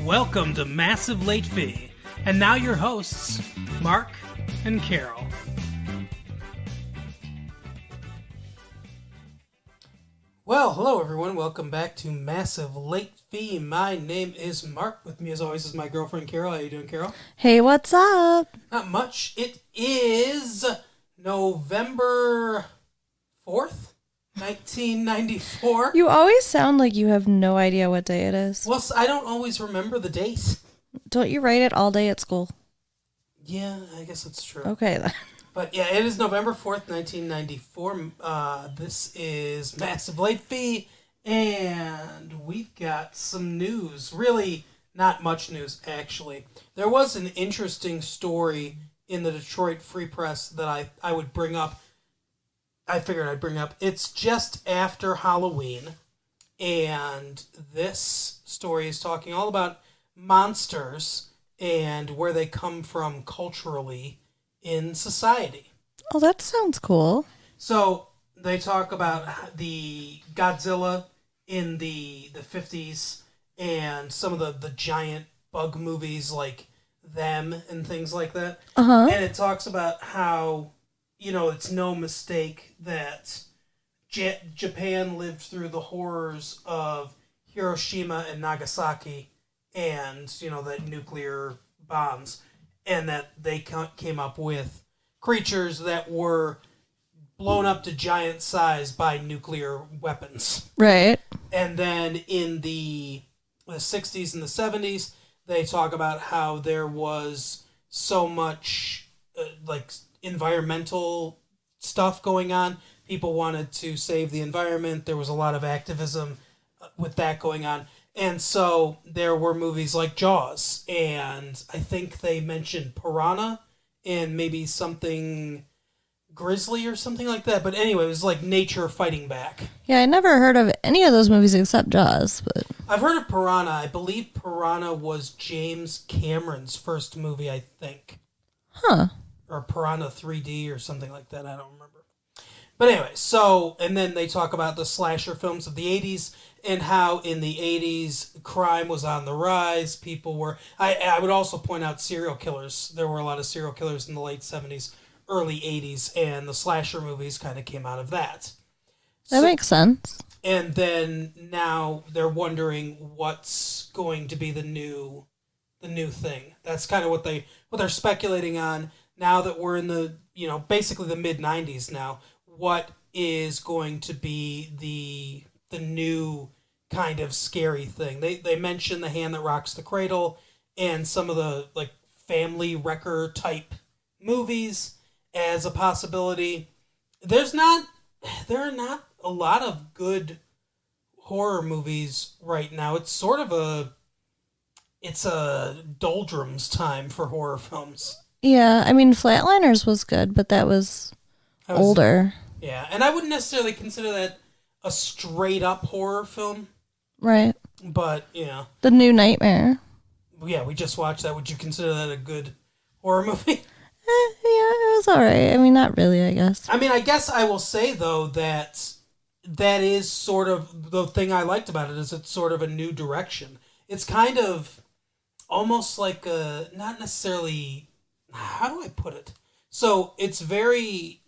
Welcome to Massive Late Fee, and now your hosts, Mark and Carol. Well, hello everyone. Welcome back to Massive Late Fee. My name is Mark. With me as always is my girlfriend Carol. How you doing, Carol? Hey, what's up? Not much. It is November 4th, 1994. You always sound like you have no idea what day it is. Well, I don't always remember the date. Don't you write it all day at school? Yeah, I guess that's true. Okay, then. But yeah, it is November 4th, 1994. This is Massive Late Fee, and we've got some news. Really, not much news, actually. There was an interesting story in the Detroit Free Press that I would bring up. I figured I'd bring up. It's just after Halloween, and this story is talking all about monsters and where they come from culturally in society. Oh, that sounds cool. So they talk about the Godzilla in the 50s and some of the giant bug movies like Them and things like that. Uh-huh. And it talks about how, it's no mistake that Japan lived through the horrors of Hiroshima and Nagasaki and, the nuclear bombs. And that they came up with creatures that were blown up to giant size by nuclear weapons. Right. And then in the 60s and the 70s, they talk about how there was so much environmental stuff going on. People wanted to save the environment. There was a lot of activism with that going on. And so there were movies like Jaws, and I think they mentioned Piranha and maybe something Grizzly or something like that. But anyway, it was like nature fighting back. Yeah, I never heard of any of those movies except Jaws, but I've heard of Piranha. I believe Piranha was James Cameron's first movie, I think. Huh. Or Piranha 3D or something like that. I don't remember. But anyway, and then they talk about the slasher films of the 80s and how in the 80s crime was on the rise. People were... I would also point out serial killers. There were a lot of serial killers in the late 70s, early 80s, and the slasher movies kind of came out of that. That makes sense. And then now they're wondering what's going to be the new thing. That's kind of what they're speculating on now that we're in the, basically the mid-90s now. What is going to be the new kind of scary thing? They mention The Hand That Rocks the Cradle and some of the family wrecker type movies as a possibility. There are not a lot of good horror movies right now. It's sort of a doldrums time for horror films. Yeah, I mean Flatliners was good, but that was older. Yeah, and I wouldn't necessarily consider that a straight-up horror film. Right. But, yeah. The New Nightmare. Yeah, we just watched that. Would you consider that a good horror movie? Yeah, it was alright. I mean, not really, I guess. I mean, I guess I will say, though, that is sort of the thing I liked about it, is it's sort of a new direction. It's kind of almost like not necessarily, how do I put it? So, it's very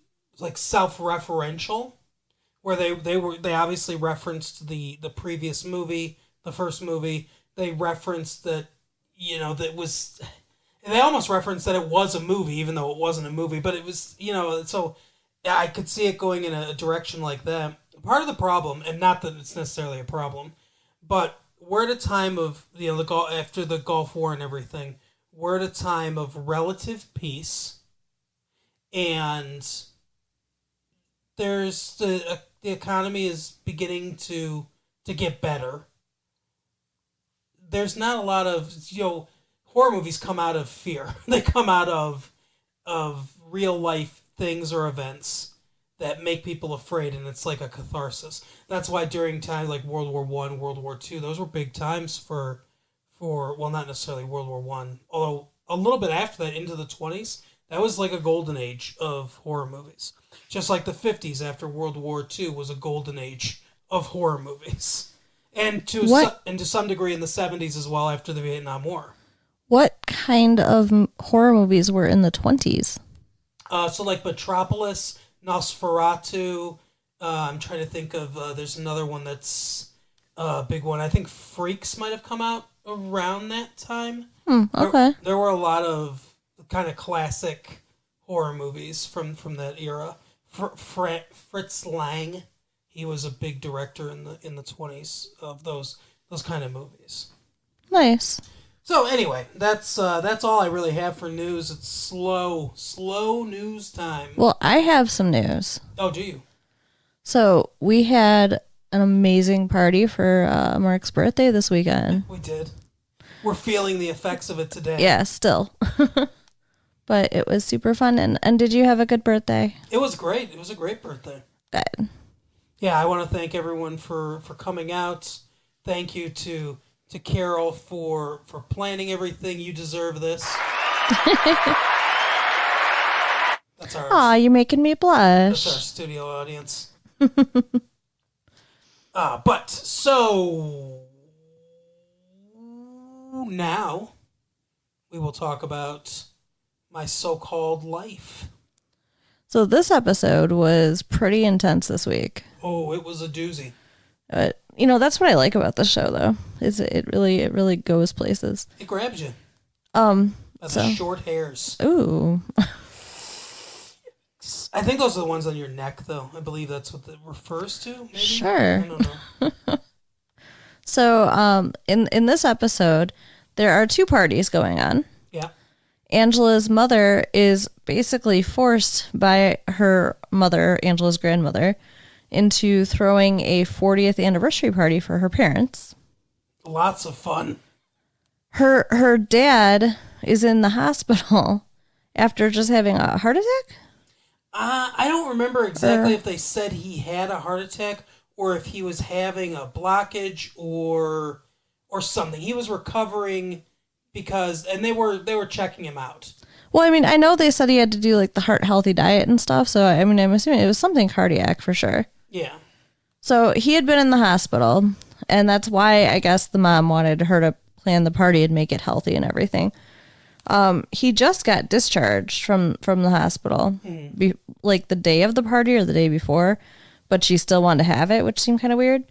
self-referential, where they obviously referenced the previous movie, the first movie. They referenced that that was, they almost referenced that it was a movie even though it wasn't a movie, but it was, so I could see it going in a direction like that. Part of the problem, and not that it's necessarily a problem, but we're at a time of after the Gulf War and everything, we're at a time of relative peace, and the economy is beginning to get better. There's not a lot of horror movies come out of fear. They come out of real life things or events that make people afraid, and it's like a catharsis. That's why during times like World War I, World War II, those were big times for not necessarily World War I, although a little bit after that into the 20s, that was like a golden age of horror movies. Just like the 50s after World War II was a golden age of horror movies. and to some degree in the 70s as well after the Vietnam War. What kind of horror movies were in the 20s? So like Metropolis, Nosferatu. I'm trying to think of. There's another one that's a big one. I think Freaks might have come out around that time. Okay. There were a lot of kind of classic horror movies from that era. Fritz Lang, he was a big director in the 20s of those kind of movies. Nice. So anyway, that's all I really have for news. It's slow news time. Well, I have some news. Oh, do you? So we had an amazing party for Mark's birthday this weekend. We did. We're feeling the effects of it today. Yeah, still. But it was super fun. And did you have a good birthday? It was great. It was a great birthday. Good. Yeah, I want to thank everyone for coming out. Thank you to Carol for planning everything. You deserve this. That's our. Aw, you're making me blush. That's our studio audience. But so now we will talk about my so-called life. So this episode was pretty intense this week. Oh, it was a doozy. That's what I like about the show, though. Is it really goes places. It grabs you. That's so. Short hairs. Ooh. I think those are the ones on your neck, though. I believe that's what it refers to. Maybe? Sure. I don't know. So, in this episode, there are two parties going on. Yeah. Angela's mother is basically forced by her mother, Angela's grandmother, into throwing a 40th anniversary party for her parents. Lots of fun. Her dad is in the hospital after just having a heart attack. I don't remember exactly if they said he had a heart attack or if he was having a blockage or something. He was recovering and they were checking him out. Well, I mean, I know they said he had to do like the heart healthy diet and stuff, so I mean, I'm assuming it was something cardiac for sure. Yeah. So he had been in the hospital, and that's why I guess the mom wanted her to plan the party and make it healthy and everything. He just got discharged from the hospital, like the day of the party or the day before, but she still wanted to have it, which seemed kind of weird.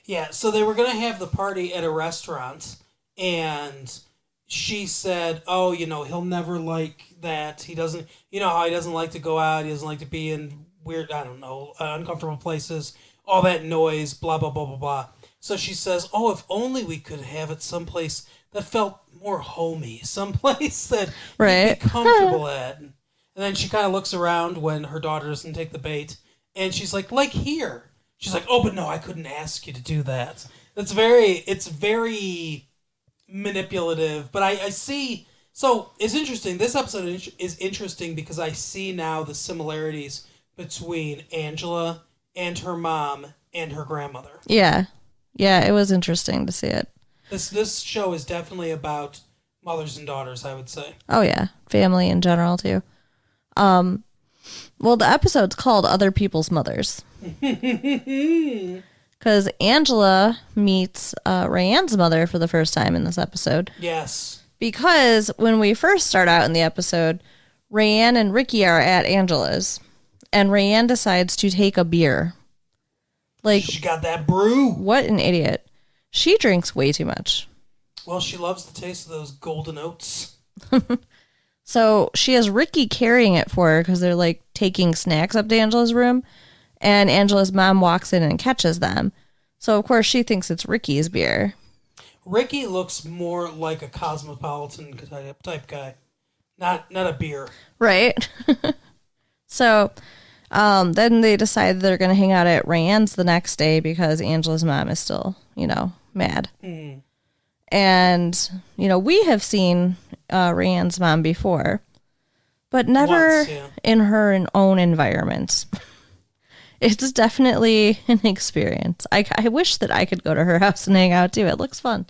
Yeah, so they were going to have the party at a restaurant, and she said, oh, he'll never like that. He doesn't, how he doesn't like to go out. He doesn't like to be in weird, uncomfortable places, all that noise, blah, blah, blah, blah, blah. So she says, oh, if only we could have it someplace that felt more homey, someplace that he'd be comfortable at. And then she kind of looks around when her daughter doesn't take the bait, and she's like here. She's like, oh, but no, I couldn't ask you to do that. It's very manipulative, but I see. So it's interesting. This episode is interesting because I see now the similarities between Angela and her mom and her grandmother. Yeah, it was interesting to see it. This show is definitely about mothers and daughters, I would say. Oh yeah, family in general too. Well, the episode's called "Other People's Mothers" because Angela meets Rayanne's mother for the first time in this episode. Yes. Because when we first start out in the episode, Rayanne and Ricky are at Angela's, and Rayanne decides to take a beer. Like, she got that brew. What an idiot. She drinks way too much. Well, she loves the taste of those golden oats. So she has Ricky carrying it for her because they're like taking snacks up to Angela's room, and Angela's mom walks in and catches them. So of course she thinks it's Ricky's beer. Ricky looks more like a cosmopolitan type guy, not a beer. Right. So then they decide they're going to hang out at Rayanne's the next day because Angela's mom is still, mad. Mm. And, we have seen Rayanne's mom before, but never once, yeah. in her own environment. It's definitely an experience. I wish that I could go to her house and hang out too. It looks fun.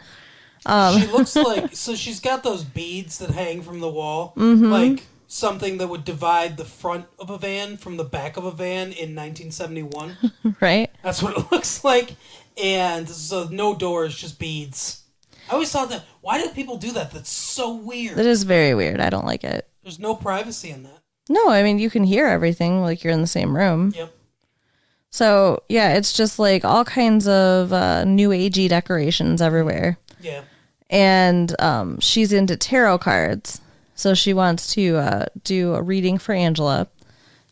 She looks like, so she's got those beads that hang from the wall, like something that would divide the front of a van from the back of a van in 1971. Right? That's what it looks like. And so no doors, just beads. I always thought that, why do people do that? That's so weird. That is very weird. I don't like it. There's no privacy in that. No, I mean, you can hear everything like you're in the same room. Yep. So, yeah, it's just like all kinds of new agey decorations everywhere. Yeah. And she's into tarot cards. So she wants to do a reading for Angela.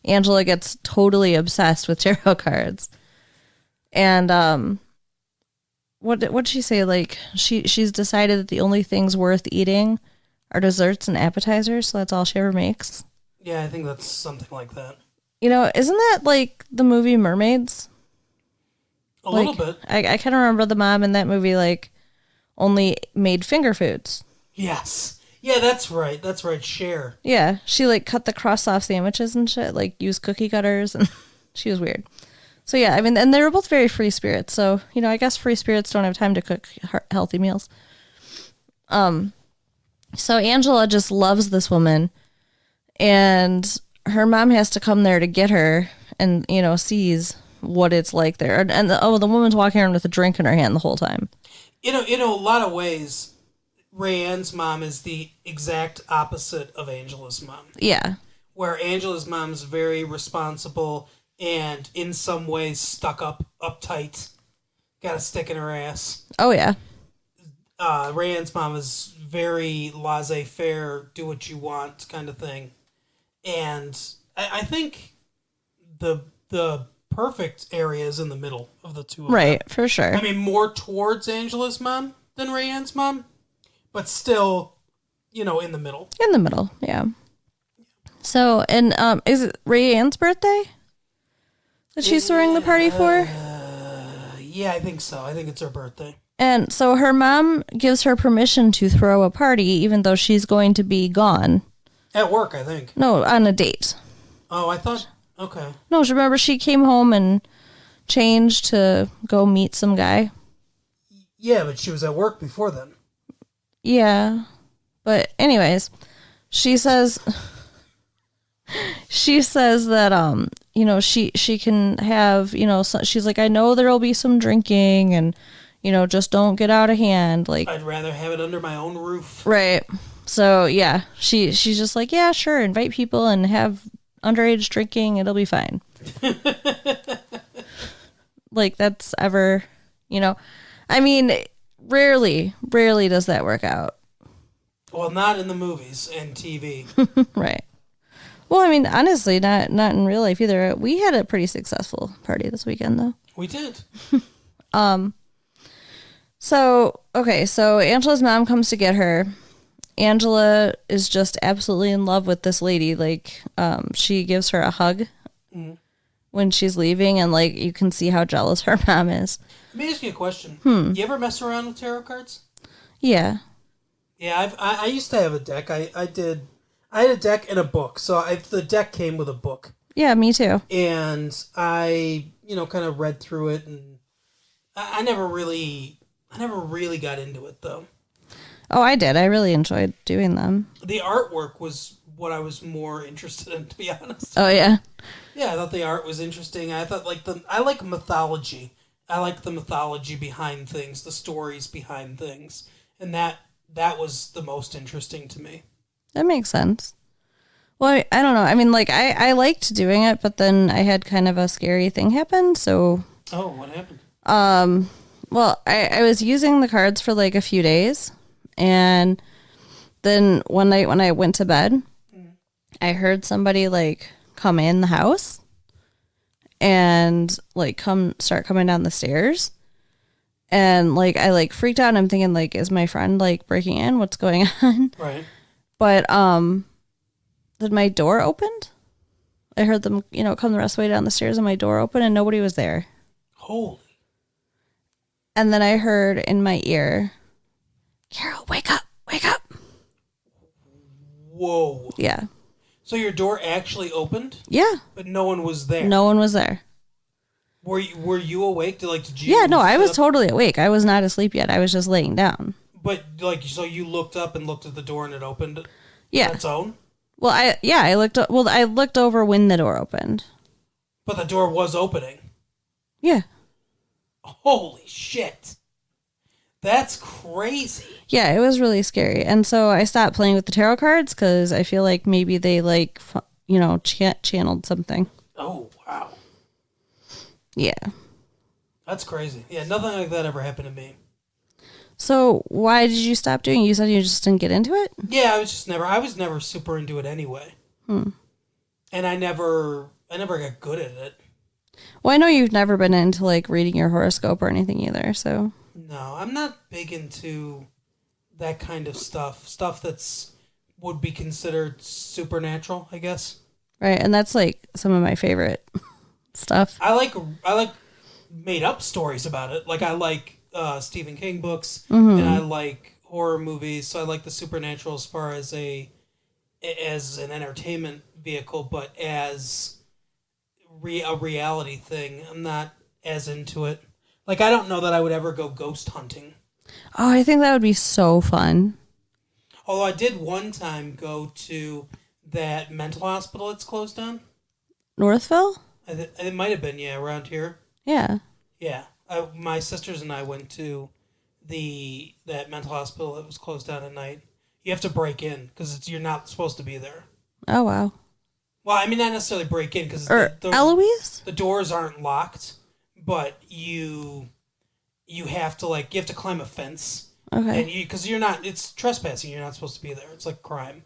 Angela gets totally obsessed with tarot cards. And what'd she say? Like, she's decided that the only things worth eating are desserts and appetizers, so that's all she ever makes. Yeah, I think that's something like that. You know, isn't that like the movie Mermaids? A little bit. I kind of remember the mom in that movie, like, only made finger foods. Yes. Yeah, that's right. That's right. Cher. Yeah, she, like, cut the crust off sandwiches and shit, like, used cookie cutters, and she was weird. So, yeah, I mean, and they were both very free spirits, so, you know, I guess free spirits don't have time to cook healthy meals. So Angela just loves this woman, and her mom has to come there to get her and, you know, sees what it's like there. And the woman's walking around with a drink in her hand the whole time. In a lot of ways, Rayanne's mom is the exact opposite of Angela's mom. Yeah. Where Angela's mom is very responsible and in some ways stuck up, uptight, got a stick in her ass. Oh, yeah. Rayanne's mom is very laissez-faire, do what you want kind of thing. And I think the perfect area is in the middle of the two of them. Right, for sure. I mean, more towards Angela's mom than Rayanne's mom, but still, you know, in the middle. In the middle, yeah. So, and is it Rayanne's birthday that she's throwing the party for? Yeah, I think so. I think it's her birthday. And so her mom gives her permission to throw a party even though she's going to be gone. At work, I think. No, on a date. Oh, I thought... Okay. No, remember she came home and changed to go meet some guy? Yeah, but she was at work before then. Yeah. But anyways, she says that you know, she can have, you know, so, she's like, I know there'll be some drinking and, you know, just don't get out of hand. Like, I'd rather have it under my own roof. Right. So yeah, she's just like, yeah, sure, invite people and have underage drinking, it'll be fine. Like, that's ever, you know, I mean, rarely does that work out. Well, not in the movies and TV. Right. Well, I mean, honestly, not in real life either. We had a pretty successful party this weekend, though. We did. So Angela's mom comes to get her. Angela is just absolutely in love with this lady. Like, she gives her a hug when she's leaving, and, like, you can see how jealous her mom is. Let me ask you a question. You ever mess around with tarot cards? Yeah. Yeah, I used to have a deck. I had a deck and a book. So the deck came with a book. Yeah, me too. And I, you know, kind of read through it, and I never really got into it, though. Oh, I did. I really enjoyed doing them. The artwork was what I was more interested in, to be honest. Oh, yeah? Yeah, I thought the art was interesting. I thought, I like mythology. I like the mythology behind things, the stories behind things. And that was the most interesting to me. That makes sense. Well, I don't know. I mean, like, I liked doing it, but then I had kind of a scary thing happen, so... Oh, what happened? Well, I was using the cards for, like, a few days, and then one night when I went to bed, I heard somebody, like, come in the house and, like, start coming down the stairs. And, like, I, like, freaked out, and I'm thinking, like, is my friend, like, breaking in? What's going on? Right. But, then my door opened. I heard them, you know, come the rest of the way down the stairs, and my door opened, and nobody was there. Holy. And then I heard in my ear, Carol, wake up, wake up. Whoa. Yeah. So your door actually opened? Yeah. But no one was there? No one was there. Were you awake? Did you? Yeah, no, I was totally awake. I was not asleep yet. I was just laying down. But, like, so you looked up and looked at the door and it opened yeah. on its own? Well, I looked over when the door opened. But the door was opening? Yeah. Holy shit. That's crazy. Yeah, it was really scary. And so I stopped playing with the tarot cards because I feel like maybe they channeled something. Oh, wow. Yeah. That's crazy. Yeah, nothing like that ever happened to me. So why did you stop doing it? You said you just didn't get into it? Yeah, I was never super into it anyway. And I never got good at it. Well, I know you've never been into like reading your horoscope or anything either, so. No, I'm not big into that kind of stuff. Stuff that's would be considered supernatural, I guess. Right, and that's like some of my favorite stuff. I like made up stories about it. Like I like Stephen King books, Mm-hmm. and I like horror movies. So I like the supernatural as far as as an entertainment vehicle, but as a reality thing, I'm not as into it. Like I don't know that I would ever go ghost hunting. Oh, I think that would be so fun. Although I did one time go to that mental hospital that's closed down. Northville? It might have been, yeah, around here. Yeah. Yeah. My sisters and I went to that mental hospital that was closed down at night. You have to break in because you're not supposed to be there. Oh, wow. Well, I mean, not necessarily break in because Eloise? the doors aren't locked, but you have to you have to climb a fence. Okay. And because it's trespassing. You're not supposed to be there. It's like crime.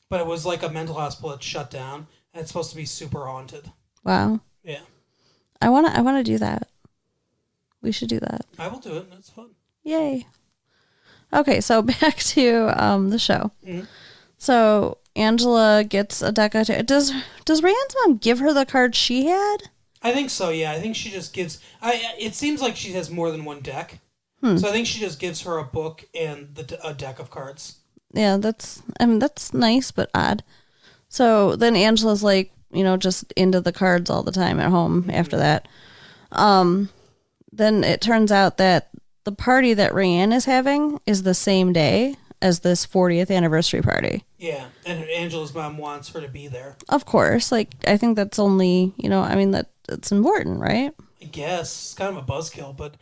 But it was like a mental hospital that's shut down, and it's supposed to be super haunted. Wow. Yeah. I wanna do that. We should do that. I will do it. It's fun. Yay. Okay, so back to the show. Mm-hmm. So Angela gets a deck of does Rand's mom give her the card she had? I think so. Yeah, I think she just gives. It seems like she has more than one deck. So I think she just gives her a book and a deck of cards. Yeah, that's nice but odd. So then Angela's like, just into the cards all the time at home after that. Then it turns out that the party that Rayanne is having is the same day as this 40th anniversary party. Yeah, and Angela's mom wants her to be there. Of course. Like, I think that's only, that's important, right? I guess it's kind of a buzzkill, but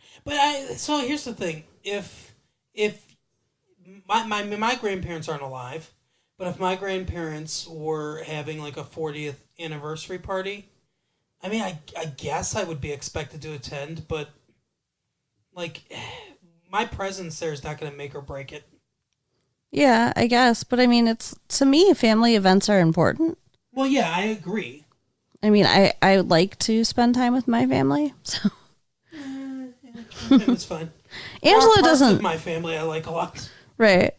so here's the thing: if my grandparents aren't alive, but if my grandparents were having like a 40th anniversary party, I mean, I guess I would be expected to attend, but like my presence there is not going to make or break it. Yeah, I guess, but I mean, to me, family events are important. Well, yeah, I agree. I mean, I like to spend time with my family, so. It's fine. Angela Parts doesn't. of my family I like a lot. Right.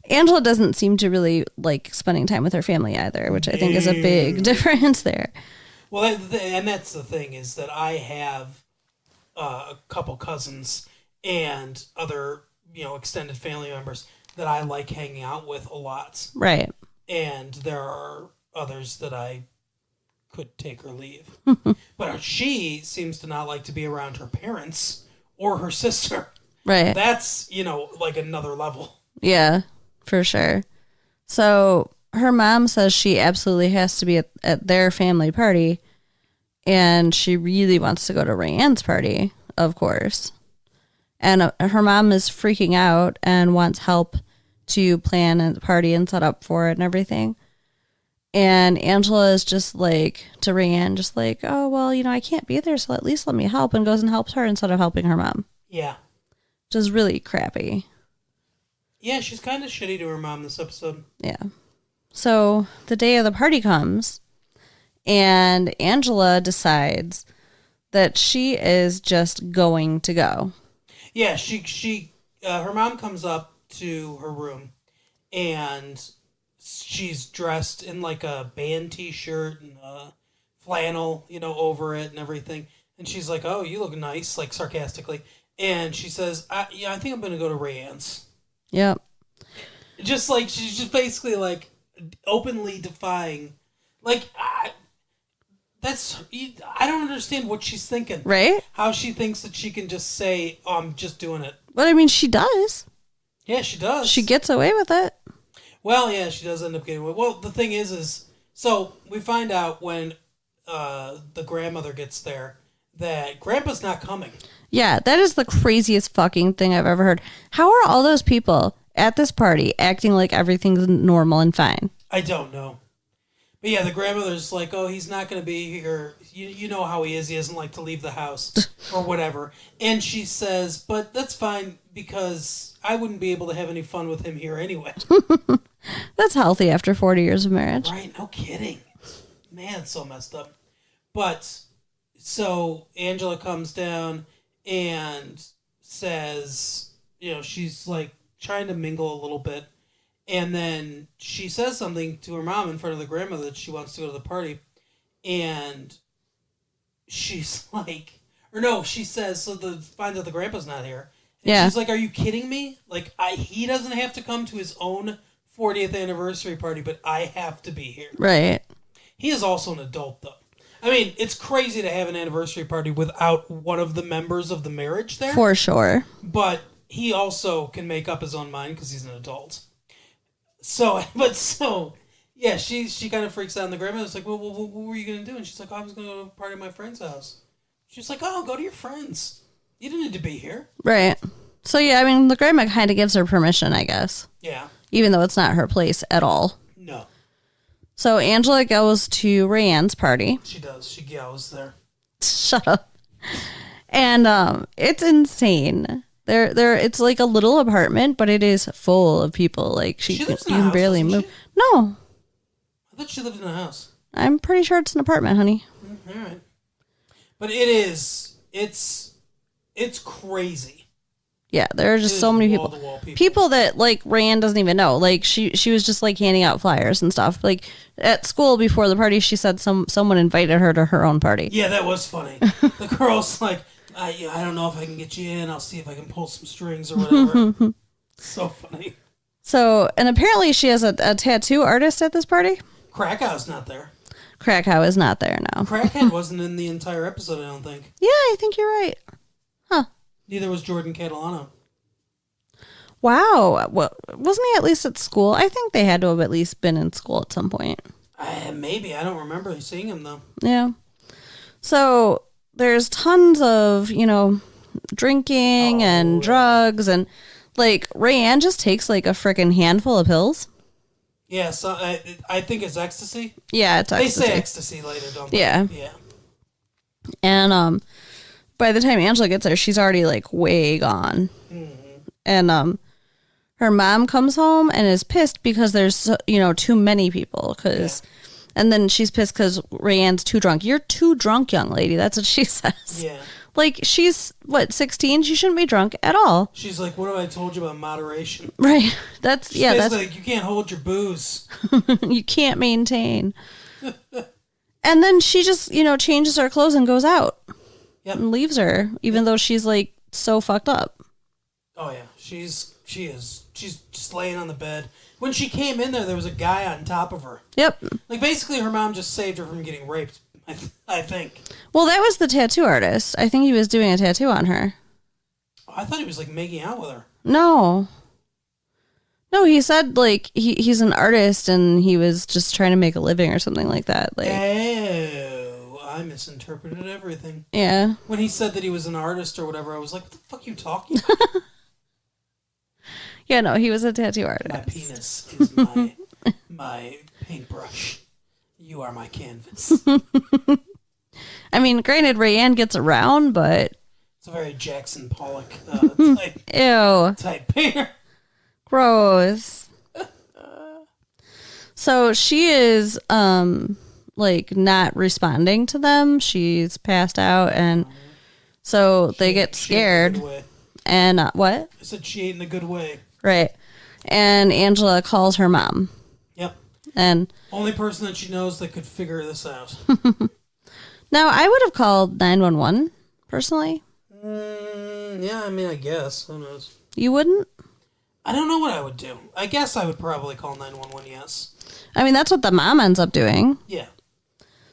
Angela doesn't seem to really like spending time with her family either, which I think is a big difference there. Well, and that's the thing is that I have a couple cousins and other extended family members that I like hanging out with a lot. Right. And there are others that I could take or leave. But she seems to not like to be around her parents or her sister. Right. That's, like another level. Yeah, for sure. So her mom says she absolutely has to be at their family party, and she really wants to go to Rayanne's party, of course. And her mom is freaking out and wants help to plan a party and set up for it and everything. And Angela is just like, to Rayanne, just like, oh, well, I can't be there, so at least let me help, and goes and helps her instead of helping her mom. Yeah. Which is really crappy. Yeah, she's kind of shitty to her mom this episode. Yeah. So the day of the party comes, and Angela decides that she is just going to go. Yeah, her mom comes up to her room, and she's dressed in like a band t-shirt and a flannel, over it and everything. And she's like, "Oh, you look nice," like sarcastically. And she says, I think I'm going to go to Rayanne's. Yep. Just like, she's just basically like openly defying. Like, I don't understand what she's thinking. Right? How she thinks that she can just say, "Oh, I'm just doing it." But I mean, she does. Yeah, she does. She gets away with it. Well, yeah, she does end up getting away. Well, the thing is so we find out when the grandmother gets there that Grandpa's not coming. Yeah, that is the craziest fucking thing I've ever heard. How are all those people at this party acting like everything's normal and fine? I don't know. But yeah, the grandmother's like, oh, he's not going to be here. You know how he is. He doesn't like to leave the house or whatever. And she says, but that's fine because I wouldn't be able to have any fun with him here anyway. That's healthy after 40 years of marriage. Right, no kidding. Man, it's so messed up. But, so Angela comes down and says, she's like trying to mingle a little bit. And then she says something to her mom in front of the grandmother that she wants to go to the party. And she's like, she says, finds out the grandpa's not here. And she's like, are you kidding me? Like, he doesn't have to come to his own 40th anniversary party, but I have to be here. Right. He is also an adult, though. I mean, it's crazy to have an anniversary party without one of the members of the marriage there. For sure. But he also can make up his own mind because he's an adult. So, yeah, she kind of freaks out, and the grandmother's like, well, what were you going to do? And she's like, I was going to go to a party at my friend's house. She's like, oh, go to your friends. You didn't need to be here. Right. So, yeah, I mean, the grandma kind of gives her permission, I guess. Yeah. Even though it's not her place at all. No. So, Angela goes to Rayanne's party. She does. She goes there. Shut up. And it's insane. It's like a little apartment, but it is full of people. Like she lives in can a house, barely doesn't move. she? No, I thought she lived in a house. I'm pretty sure it's an apartment, honey. All right. But it's crazy. Yeah, there are just so many people. People that like Rayanne doesn't even know. Like she was just like handing out flyers and stuff. Like at school before the party, she said someone invited her to her own party. Yeah, that was funny. The girl's like, I don't know if I can get you in. I'll see if I can pull some strings or whatever. So funny. So, and apparently she has a tattoo artist at this party. Krakow's not there. Krakow is not there now. Crackhead wasn't in the entire episode, I don't think. Yeah, I think you're right. Huh. Neither was Jordan Catalano. Wow. Well, wasn't he at least at school? I think they had to have at least been in school at some point. Maybe. I don't remember seeing him, though. Yeah. So there's tons of, drinking and drugs. And, like, Rayanne just takes, like, a freaking handful of pills. Yeah, so I think it's ecstasy. Yeah, it's ecstasy. They say ecstasy later, don't they? Yeah. Yeah. And by the time Angela gets there, she's already, like, way gone. Mm-hmm. And her mom comes home and is pissed because there's, too many people. And then she's pissed because Rayanne's too drunk. You're too drunk, young lady. That's what she says. Yeah. Like, she's, 16? She shouldn't be drunk at all. She's like, what have I told you about moderation? Right. That's like, you can't hold your booze. You can't maintain. And then she just, changes her clothes and goes out. Yep. And leaves her, even though she's, like, so fucked up. Oh, yeah. She's just laying on the bed. When she came in there was a guy on top of her. Yep. Like, basically, her mom just saved her from getting raped, I think. Well, that was the tattoo artist. I think he was doing a tattoo on her. Oh, I thought he was, like, making out with her. No, he said, like, he's an artist and he was just trying to make a living or something like that. Like, oh, I misinterpreted everything. Yeah. When he said that he was an artist or whatever, I was like, what the fuck are you talking about? Yeah, no, he was a tattoo artist. My penis is my paintbrush. You are my canvas. I mean, granted, Rayanne gets around, but... It's a very Jackson Pollock type painter. Gross. So she is, not responding to them. She's passed out, and so they get scared. And what? I said she ate in a good way. Right. And Angela calls her mom. Yep. And only person that she knows that could figure this out. Now, I would have called 911, personally. Yeah, I mean, I guess. Who knows? You wouldn't? I don't know what I would do. I guess I would probably call 911, yes. I mean, that's what the mom ends up doing. Yeah.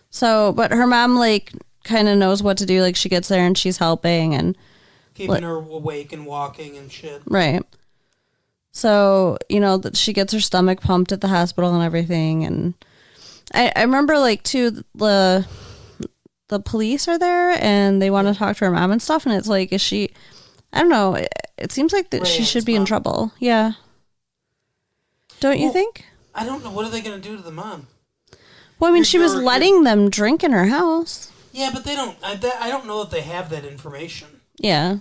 So, but her mom, kind of knows what to do. Like, she gets there and she's helping and... Keeping her awake and walking and shit. Right. So, she gets her stomach pumped at the hospital and everything. And I remember, too, the police are there and they want to talk to her mom and stuff, and it's like, is she? I don't know. It seems like that she should be in trouble. Yeah. Don't you think? I don't know. What are they going to do to the mom? Well, I mean, she was letting them drink in her house. Yeah, but they don't. I don't know that they have that information. Yeah.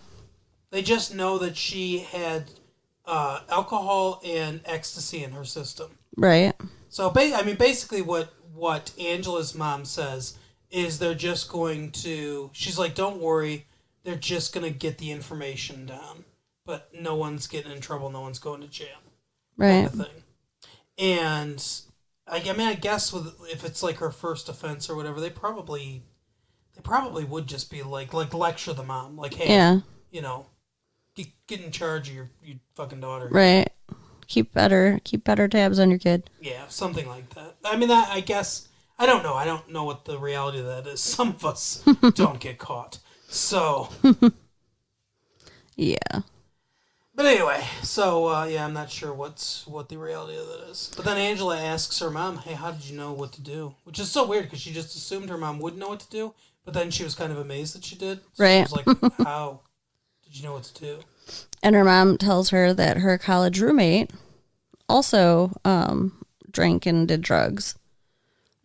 They just know that she had alcohol and ecstasy in her system. Right. So, basically what Angela's mom says is they're just going to... She's like, don't worry. They're just going to get the information down. But no one's getting in trouble. No one's going to jail. Right. Kind of thing. And, I guess if it's like her first offense or whatever, they probably would just be like lecture the mom. Like, hey, yeah. Get in charge of your fucking daughter. Right. Keep better tabs on your kid. Yeah, something like that. I guess, I don't know. I don't know what the reality of that is. Some of us don't get caught. So. Yeah. But anyway, so, I'm not sure what the reality of that is. But then Angela asks her mom, hey, how did you know what to do? Which is so weird because she just assumed her mom would know what to do. But then she was kind of amazed that she did. So right. She was like, how did you know what to do? And her mom tells her that her college roommate also drank and did drugs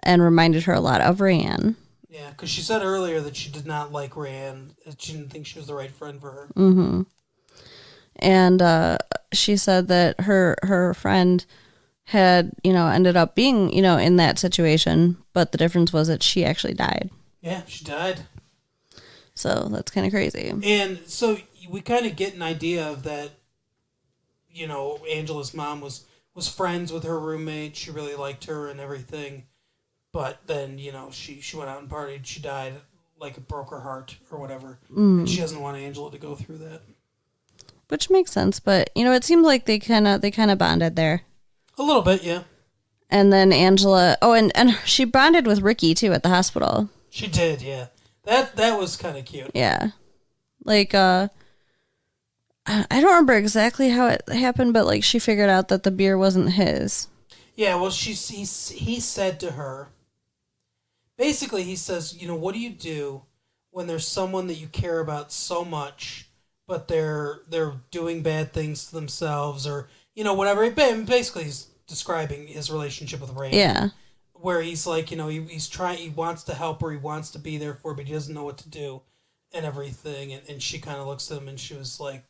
and reminded her a lot of Rayanne. Yeah, because she said earlier that she did not like Rayanne. She didn't think she was the right friend for her. Mm-hmm. And she said that her friend had, ended up being, in that situation, but the difference was that she actually died. Yeah, she died. So that's kind of crazy. And so we kind of get an idea of that, Angela's mom was friends with her roommate. She really liked her and everything. But then, she went out and partied. She died, like it broke her heart or whatever. And she doesn't want Angela to go through that. Which makes sense, but it seemed like they kind of bonded there. A little bit, yeah. And then Angela, and she bonded with Ricky too at the hospital. She did, yeah. That was kind of cute. Yeah. Like I don't remember exactly how it happened, but like she figured out that the beer wasn't his. Yeah, well he said to her, basically he says, what do you do when there's someone that you care about so much but they're doing bad things to themselves or, whatever. Basically, he's describing his relationship with Ray. Yeah. Where he's like, he wants to help her, he wants to be there for her, but he doesn't know what to do and everything. And she kind of looks at him and she was like,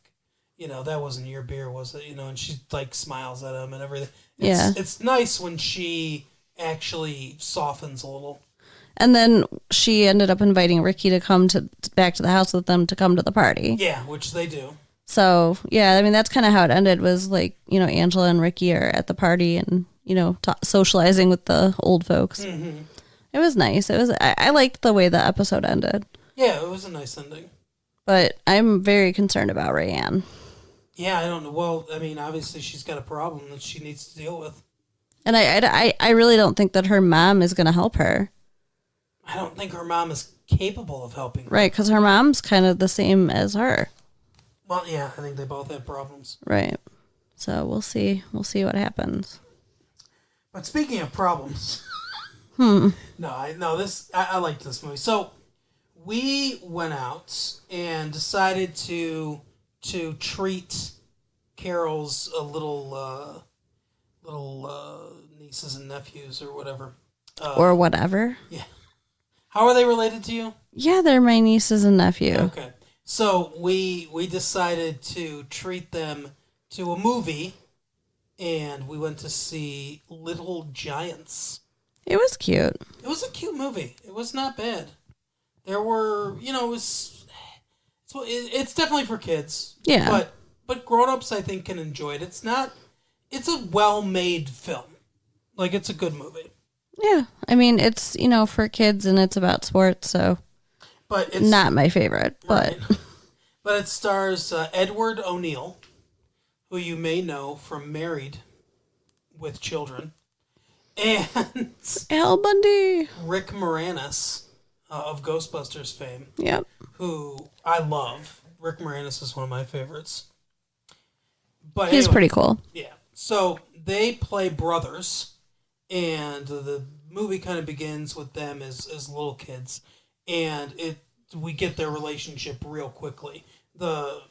that wasn't your beer, was it? And she like smiles at him and everything. It's nice when she actually softens a little. And then she ended up inviting Ricky to come back to the house with them to come to the party. Yeah, which they do. So, yeah, that's kind of how it ended was like, Angela and Ricky are at the party and, socializing with the old folks. Mm-hmm. It was nice. I liked the way the episode ended. Yeah, it was a nice ending. But I'm very concerned about Rayanne. Yeah, I don't know. Well, obviously she's got a problem that she needs to deal with. And I really don't think that her mom is going to help her. I don't think her mom is capable of helping her. Right, because her mom's kind of the same as her. Well, yeah, I think they both have problems. Right. So we'll see. We'll see what happens. But speaking of problems, I liked this movie. So we went out and decided to treat Carol's little nieces and nephews or whatever. Or whatever. Yeah. How are they related to you? Yeah, they're my nieces and nephew. Okay. So we decided to treat them to a movie, and we went to see Little Giants. It was cute. It was a cute movie. It was not bad. There were, it's definitely for kids. Yeah. But grown-ups, I think, can enjoy it. It's a well-made film. Like, it's a good movie. Yeah, it's for kids and it's about sports, so. But it's not my favorite, but. Right. But it stars Edward O'Neill, who you may know from Married with Children, and Al Bundy, Rick Moranis of Ghostbusters fame. Yep. Who I love. Rick Moranis is one of my favorites. But he's pretty cool. Yeah. So they play brothers. And the movie kind of begins with them as little kids. and we get their relationship real quickly. The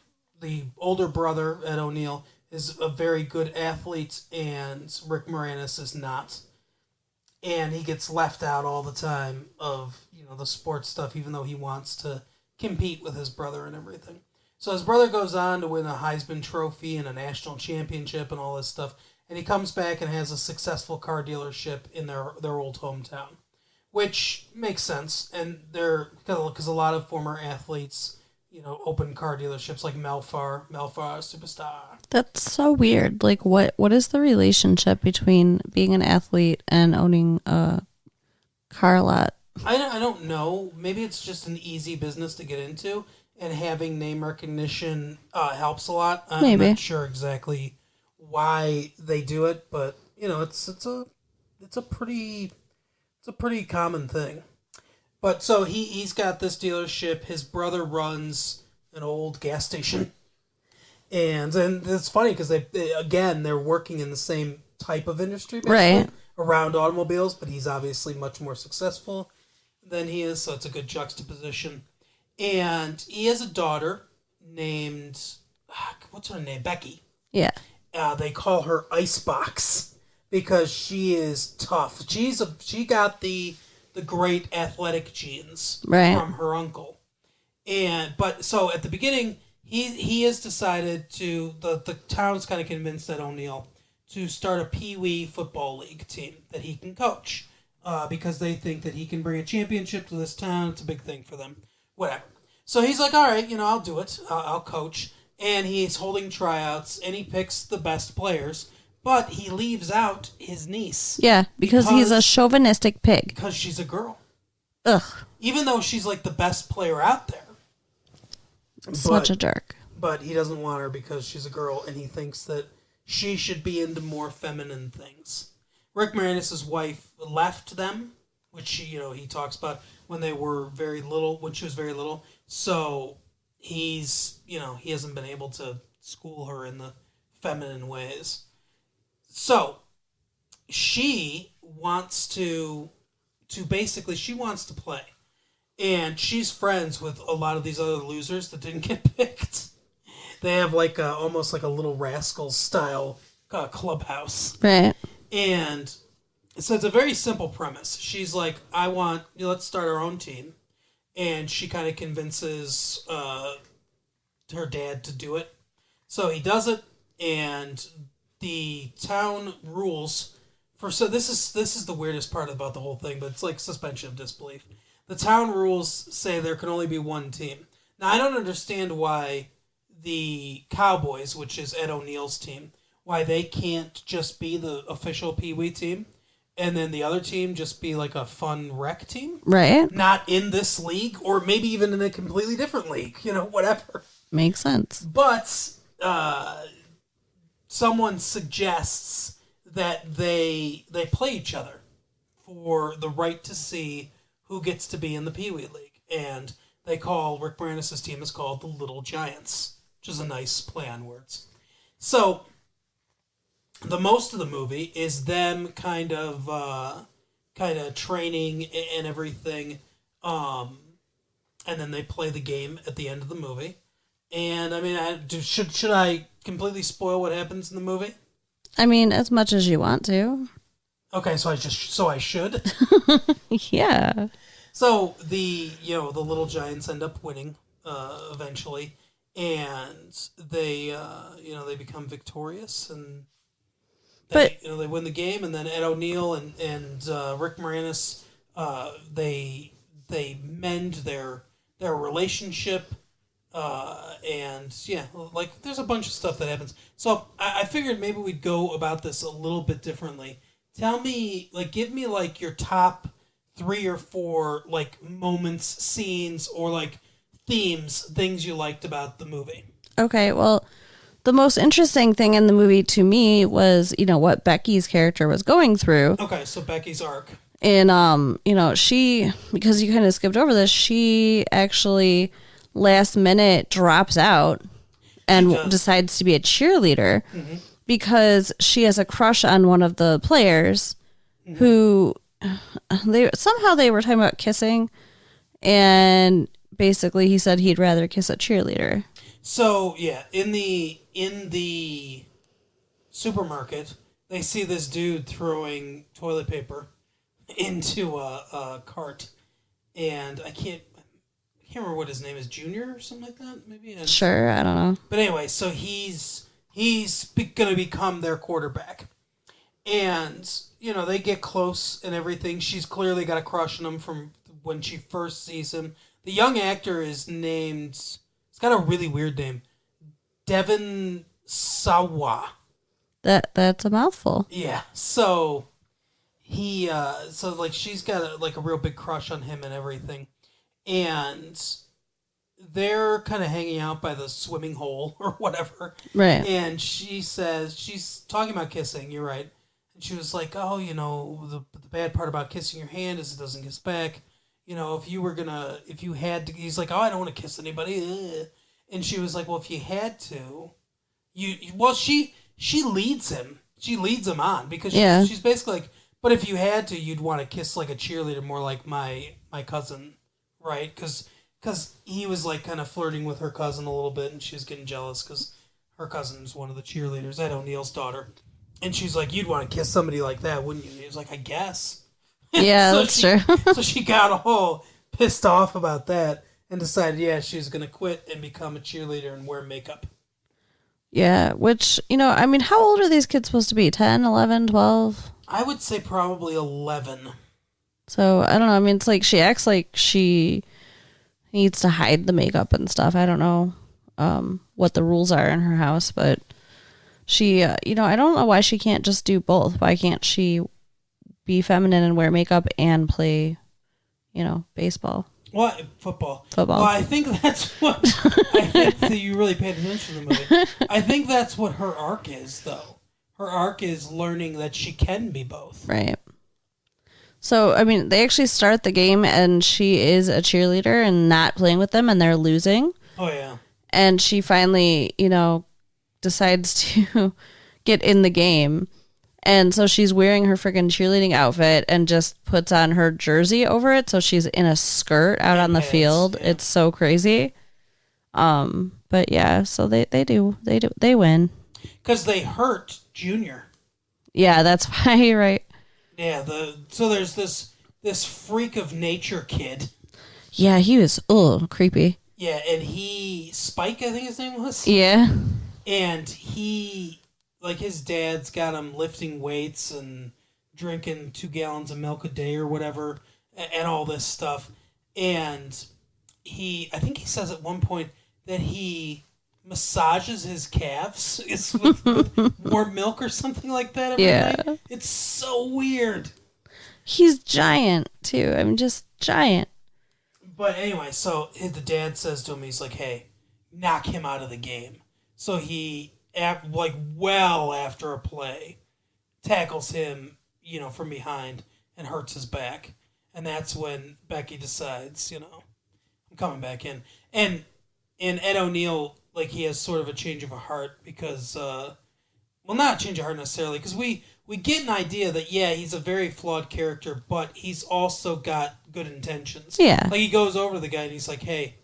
older brother, Ed O'Neill, is a very good athlete, and Rick Moranis is not. And he gets left out all the time of the sports stuff, even though he wants to compete with his brother and everything. So his brother goes on to win a Heisman Trophy and a national championship and all this stuff, and he comes back and has a successful car dealership in their old hometown, which makes sense. And because a lot of former athletes, open car dealerships like Melfar Superstar. That's so weird. Like, what is the relationship between being an athlete and owning a car lot? I don't know. Maybe it's just an easy business to get into, and having name recognition helps a lot. I'm not sure exactly why they do it, but it's a pretty common thing. But so he's got this dealership. His brother runs an old gas station, and it's funny because they're working in the same type of industry, basically, right, around automobiles. But he's obviously much more successful than he is, so it's a good juxtaposition. And he has a daughter named what's her name? Becky. Yeah. They call her Icebox because she is tough. She got the great athletic genes from her uncle. But so at the beginning, he has decided the town's kind of convinced Ed O'Neill to start a Pee-wee football league team that he can coach because they think that he can bring a championship to this town. It's a big thing for them. Whatever. So he's like, all right, I'll do it. I'll coach. And he's holding tryouts, and he picks the best players, but he leaves out his niece. Yeah, because he's a chauvinistic pig. Because she's a girl. Ugh. Even though she's like the best player out there. Such a jerk. But he doesn't want her because she's a girl, and he thinks that she should be into more feminine things. Rick Moranis' wife left them, which he talks about when they were very little, when she was very little. So he hasn't been able to school her in the feminine ways. So she wants to play. And she's friends with a lot of these other losers that didn't get picked. They have almost like a Little Rascals style clubhouse. Right. And so it's a very simple premise. She's like, let's start our own team. And she kind of convinces her dad to do it. So he does it, and the town rules so this is the weirdest part about the whole thing, but it's like suspension of disbelief. The town rules say there can only be one team. Now, I don't understand why the Cowboys, which is Ed O'Neill's team, why they can't just be the official Pee-wee team, and then the other team just be like a fun rec team. Right. Not in this league, or maybe even in a completely different league, whatever. Makes sense. But someone suggests that they play each other for the right to see who gets to be in the Pee-wee League. And Rick Moranis' team is called the Little Giants, which is a nice play on words. So the most of the movie is them kind of training and everything, and then they play the game at the end of the movie. And I mean, should I completely spoil what happens in the movie? I mean, as much as you want to. Okay, so I should. Yeah. So the Little Giants end up winning eventually, and they become victorious, and they win the game, and then Ed O'Neill and Rick Moranis they mend their relationship, and there's a bunch of stuff that happens. So I figured maybe we'd go about this a little bit differently. Tell me, give me your top 3 or 4 moments, scenes, or themes, things you liked about the movie. Okay, well, the most interesting thing in the movie to me was, what Becky's character was going through. Okay, so Becky's arc. And she, because you kind of skipped over this, she actually last minute drops out and decides to be a cheerleader. Mm-hmm. Because she has a crush on one of the players, mm-hmm. who they were talking about kissing, And basically he said he'd rather kiss a cheerleader. So, yeah, in the supermarket, they see this dude throwing toilet paper into a cart, and I can't remember what his name is, Junior or something like that, maybe. Sure, I don't know. But anyway, so he's gonna become their quarterback, and they get close and everything. She's clearly got a crush on him from when she first sees him. The young actor is named. He's got a really weird name, Devon Sawa. That's a mouthful. Yeah. So she's got a real big crush on him and everything, and they're kind of hanging out by the swimming hole or whatever. Right. And she says she's talking about kissing. You're right. And she was like, "Oh, the bad part about kissing your hand is it doesn't kiss back. If you had to," he's like, "Oh, I don't want to kiss anybody." Ugh. And she was like, "Well, if you had to, she leads him. She leads him on because she's basically like, but if you had to, you'd want to kiss like a cheerleader, more like my cousin, right? Because he was like kind of flirting with her cousin a little bit, and she was getting jealous because her cousin's one of the cheerleaders, Ed O'Neill's daughter. And she's like, you'd want to kiss somebody like that, wouldn't you? And he was like, I guess. Yeah, that's true. So she got all pissed off about that and decided, she was going to quit and become a cheerleader and wear makeup. Yeah, which, how old are these kids supposed to be? 10, 11, 12? I would say probably 11. So, I don't know. I mean, it's like she acts like she needs to hide the makeup and stuff. I don't know what the rules are in her house, but she, I don't know why she can't just do both. Why can't she be feminine and wear makeup and play, baseball? What? Football. Well, I think that's what... I think that you really paid attention to the movie. I think that's what her arc is, though. Her arc is learning that she can be both. Right. So, I mean, they actually start the game, and she is a cheerleader and not playing with them, and they're losing. Oh, yeah. And she finally, decides to get in the game. And so she's wearing her freaking cheerleading outfit and just puts on her jersey over it. So she's in a skirt out on the field. Yeah. It's so crazy. But yeah, so they win. Because they hurt Junior. Yeah, that's why, right? Yeah, so there's this freak of nature kid. Yeah, he was creepy. Yeah, and Spike, I think his name was. Yeah. And his dad's got him lifting weights and drinking 2 gallons of milk a day or whatever, and all this stuff. And I think he says at one point that he massages his calves with more milk or something like that every night. It's so weird. He's giant, too. I mean, just giant. But anyway, so the dad says to him, he's like, hey, knock him out of the game. So he, well after a play, tackles him, from behind and hurts his back. And that's when Becky decides, I'm coming back in. And Ed O'Neill, he has sort of a change of a heart because, not a change of heart necessarily, because we get an idea that, he's a very flawed character, but he's also got good intentions. Yeah. He goes over to the guy and he's like, hey,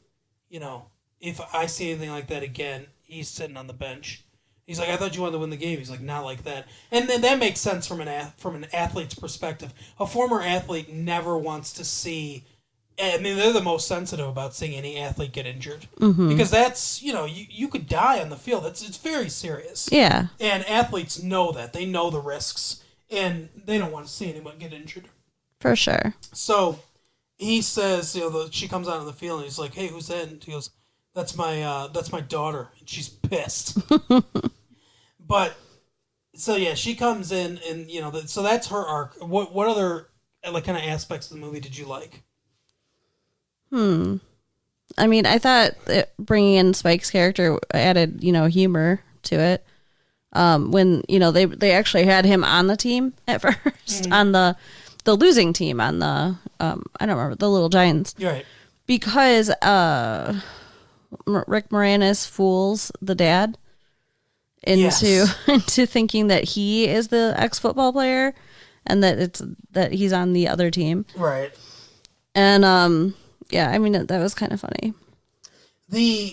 if I see anything like that again, he's sitting on the bench. He's like, I thought you wanted to win the game. He's like, not like that. And then that makes sense from an athlete's perspective. A former athlete never wants to see... I mean, they're the most sensitive about seeing any athlete get injured. Mm-hmm. Because that's, you could die on the field. It's very serious. Yeah. And athletes know that. They know the risks. And they don't want to see anyone get injured. For sure. So he says, she comes out on the field and he's like, hey, who's that? And he goes, that's my daughter. And she's pissed. But, so yeah, she comes in and, so that's her arc. What other, kind of aspects of the movie did you like? I mean, I thought bringing in Spike's character added, humor to it. When, they actually had him on the team at first, on the losing team, on the, I don't remember, the Little Giants. You're right. Because Rick Moranis fools the dad into thinking that he is the ex-football player and that he's on the other team. Right. And, yeah, I mean, that was kind of funny.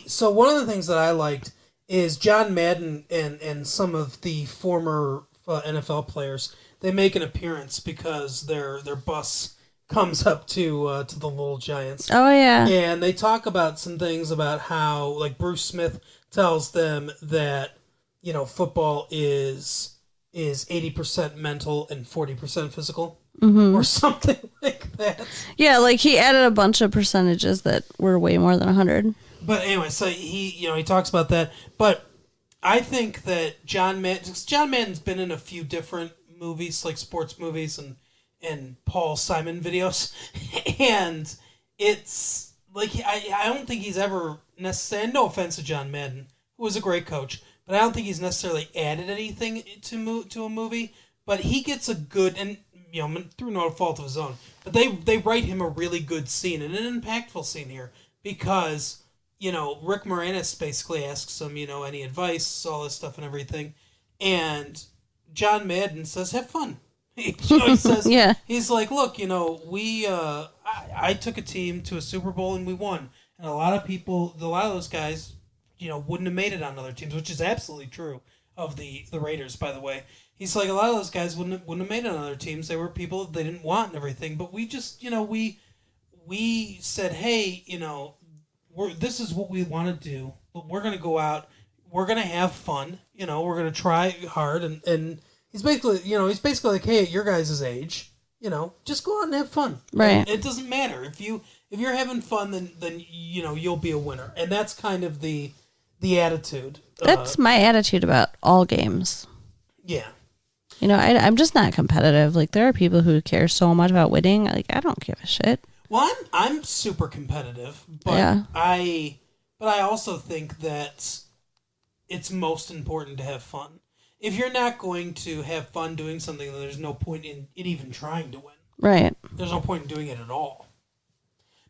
So one of the things that I liked is John Madden and some of the former NFL players. They make an appearance because their bus comes up to the Little Giants. Oh, yeah. And they talk about some things about how, like, Bruce Smith tells them that, football is 80% mental and 40% physical, or something like that. Yeah, like he added a bunch of percentages that were way more than 100. But anyway, so he talks about that. But I think that John Madden's been in a few different movies, like sports movies and Paul Simon videos, and it's like I don't think he's ever necessarily. No offense to John Madden, who was a great coach, but I don't think he's necessarily added anything to a movie. But he gets a good, and through no fault of his own, but they write him a really good scene and an impactful scene here because Rick Moranis basically asks him any advice, all this stuff and everything, and John Madden says, "Have fun." He says, yeah. He's like, "Look, we I took a team to a Super Bowl and we won, and a lot of those guys, wouldn't have made it on other teams, which is absolutely true of the Raiders, by the way." He's like, a lot of those guys wouldn't have made it on other teams. They were people they didn't want and everything, but we just, we said, hey, this is what we want to do. We're going to go out. We're going to have fun. We're going to try hard. And he's basically like, hey, at your guys' age, just go out and have fun. Right. And it doesn't matter if you're having fun, then you'll be a winner. And that's kind of the attitude. That's my attitude about all games. Yeah. I'm just not competitive. Like, there are people who care so much about winning. Like, I don't give a shit. Well, I'm super competitive, but yeah. I also think that it's most important to have fun. If you're not going to have fun doing something, then there's no point in even trying to win. Right. There's no point in doing it at all.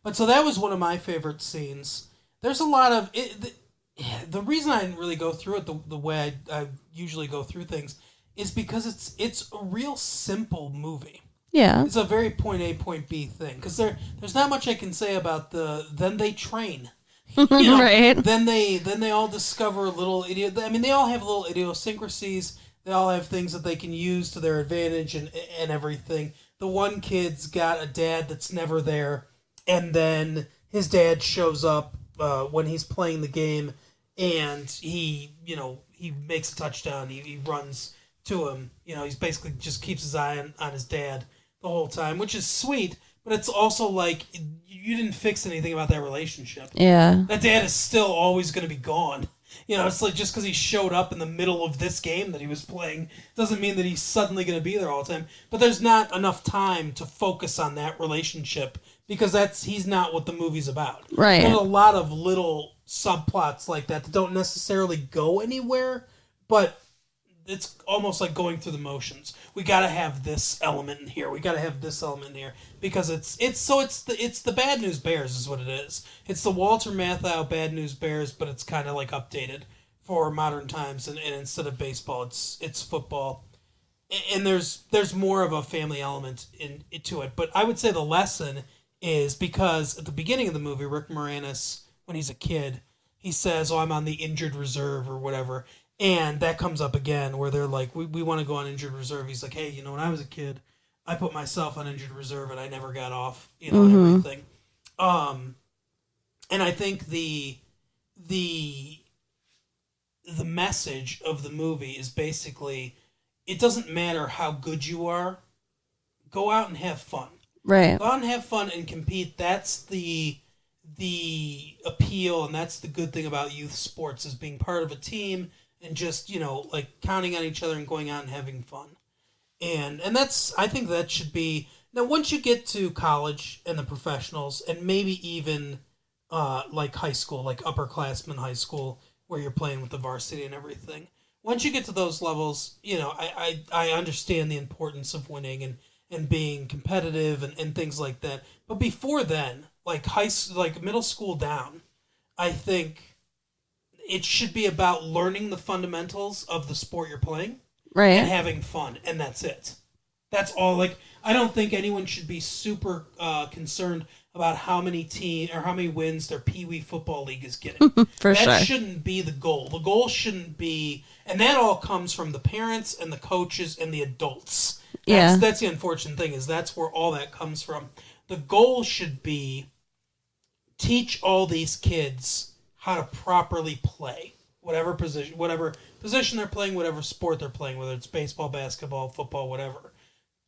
But so that was one of my favorite scenes. There's a lot of the reason I didn't really go through it the way I usually go through things is because it's a real simple movie. Yeah. It's a very point A, point B thing. Because there's not much I can say about then they train. Right. Then they all discover they all have little idiosyncrasies. They all have things that they can use to their advantage and everything. The one kid's got a dad that's never there. And then his dad shows up when he's playing the game. And he makes a touchdown. He runs to him. He's basically just keeps his eye on his dad the whole time, which is sweet, but it's also like you didn't fix anything about that relationship. Yeah. That dad is still always going to be gone. It's like just because he showed up in the middle of this game that he was playing doesn't mean that he's suddenly going to be there all the time. But there's not enough time to focus on that relationship because he's not what the movie's about. Right. There's a lot of little subplots like that don't necessarily go anywhere, but it's almost like going through the motions. We got to have this element in here. We got to have this element in here because it's the Bad News Bears is what it is. It's the Walter Matthau Bad News Bears, but it's kind of like updated for modern times. And instead of baseball, it's football. And there's more of a family element to it. But I would say the lesson is because at the beginning of the movie, Rick Moranis, when he's a kid, he says, "Oh, I'm on the injured reserve" or whatever. And that comes up again where they're like, we want to go on injured reserve. He's like, hey, when I was a kid, I put myself on injured reserve and I never got off, and everything. And I think the message of the movie is basically, it doesn't matter how good you are, go out and have fun. Right. Go out and have fun and compete. That's the appeal, and that's the good thing about youth sports is being part of a team. And just, like counting on each other and going out and having fun. And I think that should be... Now, once you get to college and the professionals, and maybe even like high school, like upperclassmen high school, where you're playing with the varsity and everything. Once you get to those levels, I understand the importance of winning and being competitive and things like that. But before then, like middle school down, I think... It should be about learning the fundamentals of the sport you're playing, right, and having fun, and that's it. That's all. Like, I don't think anyone should be super concerned about how many wins their Pee Wee football league is getting. For That sure. shouldn't be the goal. The goal shouldn't be, and that all comes from the parents and the coaches and the adults. Yeah. That's the unfortunate thing, is that's where all that comes from. The goal should be teach all these kids how to properly play whatever position they're playing, whatever sport they're playing, whether it's baseball, basketball, football, whatever.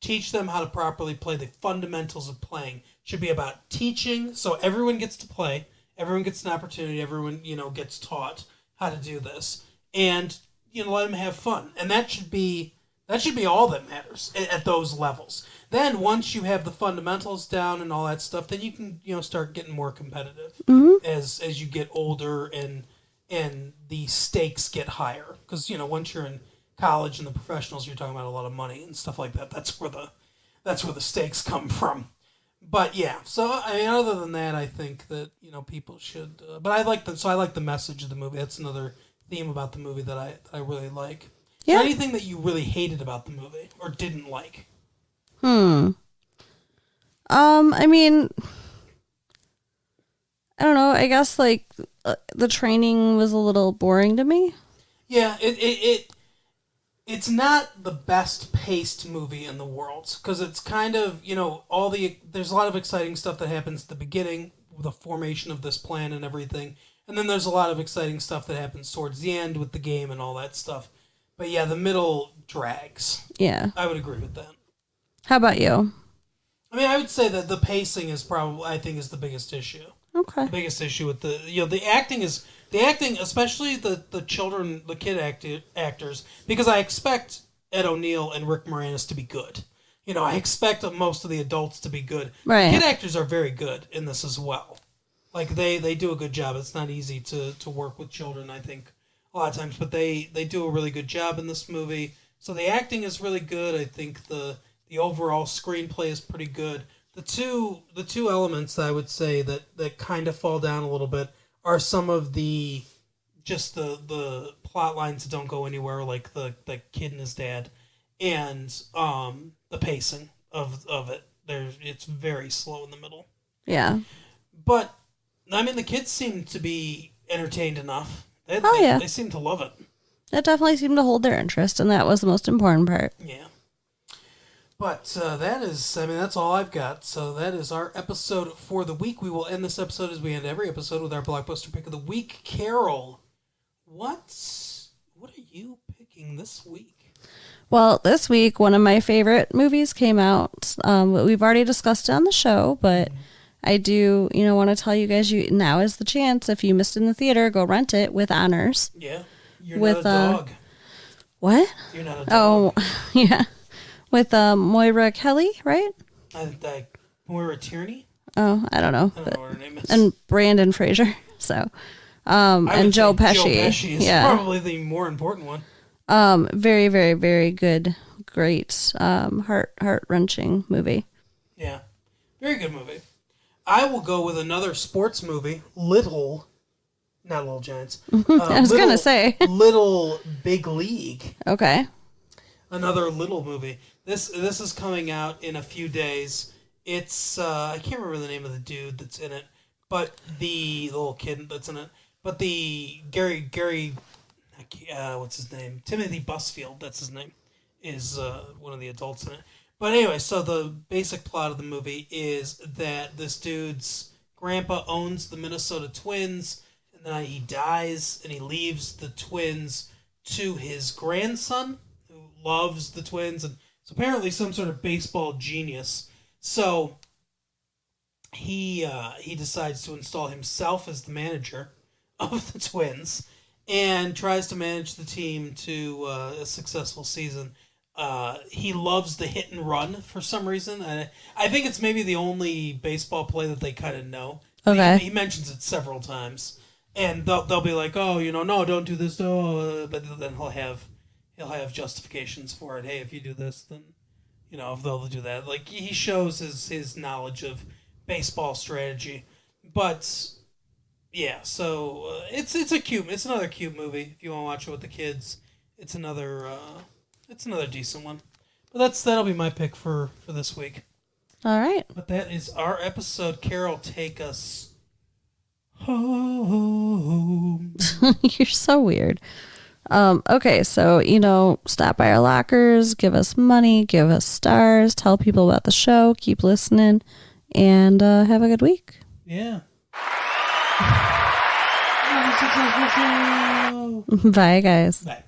Teach them how to properly play. The fundamentals of playing should be about teaching, so everyone gets to play, everyone gets an opportunity, everyone gets taught how to do this, and let them have fun, and that should be all that matters at those levels. Then once you have the fundamentals down and all that stuff, then you can start getting more competitive as you get older and the stakes get higher, because once you're in college and the professionals, you're talking about a lot of money and stuff like that. That's where the stakes come from. But yeah, so other than that, I think that people should. But I like the message of the movie. That's another theme about the movie that I really like. Yeah. Is there anything that you really hated about the movie or didn't like? I mean, I don't know. I guess like the training was a little boring to me. Yeah, it's not the best paced movie in the world, because it's kind of there's a lot of exciting stuff that happens at the beginning, the formation of this plan and everything, and then there's a lot of exciting stuff that happens towards the end with the game and all that stuff. But yeah, the middle drags. Yeah. I would agree with that. How about you? I mean, I would say that the pacing is probably, I think, is the biggest issue. Okay. The biggest issue with the acting, especially the kid actors, because I expect Ed O'Neill and Rick Moranis to be good. I expect most of the adults to be good. Right. Kid actors are very good in this as well. Like they do a good job. It's not easy to work with children, I think, a lot of times, but they do a really good job in this movie. So the acting is really good. I think the overall screenplay is pretty good. The two elements that I would say that kind of fall down a little bit are some of the plot lines that don't go anywhere, like the kid and his dad, and the pacing of it. It's very slow in the middle. Yeah. But I mean, the kids seem to be entertained enough. They seem to love it. That definitely seemed to hold their interest, and that was the most important part. Yeah. But that's all I've got. So that is our episode for the week. We will end this episode as we end every episode with our blockbuster pick of the week. Carol, what are you picking this week? Well, this week, one of my favorite movies came out. We've already discussed it on the show, but I do, want to tell you guys, now is the chance. If you missed it in the theater, go rent it with honors. Yeah. You're not a dog. What? You're not a dog. Oh, yeah. With Moira Kelly, right? Moira Tierney? Oh, I don't know. I don't know what her name is. And Brandon Fraser. So, and Joe Pesci. Joe Pesci is probably the more important one. Very, very, very good, great, heart-wrenching movie. Yeah. Very good movie. I will go with another sports movie, not Little Giants. I was going to say. Little Big League. Okay. Another little movie. This is coming out in a few days. It's I can't remember the name of the dude that's in it, but the little kid that's in it. But the Gary, what's his name? Timothy Busfield, that's his name, is one of the adults in it. But anyway, so the basic plot of the movie is that this dude's grandpa owns the Minnesota Twins, and then he dies, and he leaves the Twins to his grandson, who loves the Twins, and it's apparently some sort of baseball genius. So he decides to install himself as the manager of the Twins and tries to manage the team to a successful season. He loves the hit and run for some reason. I think it's maybe the only baseball play that they kind of know. Okay. He mentions it several times, and they'll be like, "Oh, no, don't do this, no." But then he'll have justifications for it. Hey, if you do this, then if they'll do that. Like he shows his knowledge of baseball strategy, but yeah. So it's another cute movie if you want to watch it with the kids. It's another decent one. But that'll be my pick for this week. All right. But that is our episode. Carol, take us home. You're so weird. Okay, so, stop by our lockers, give us money, give us stars, tell people about the show, keep listening, and have a good week. Yeah. Bye, guys. Bye.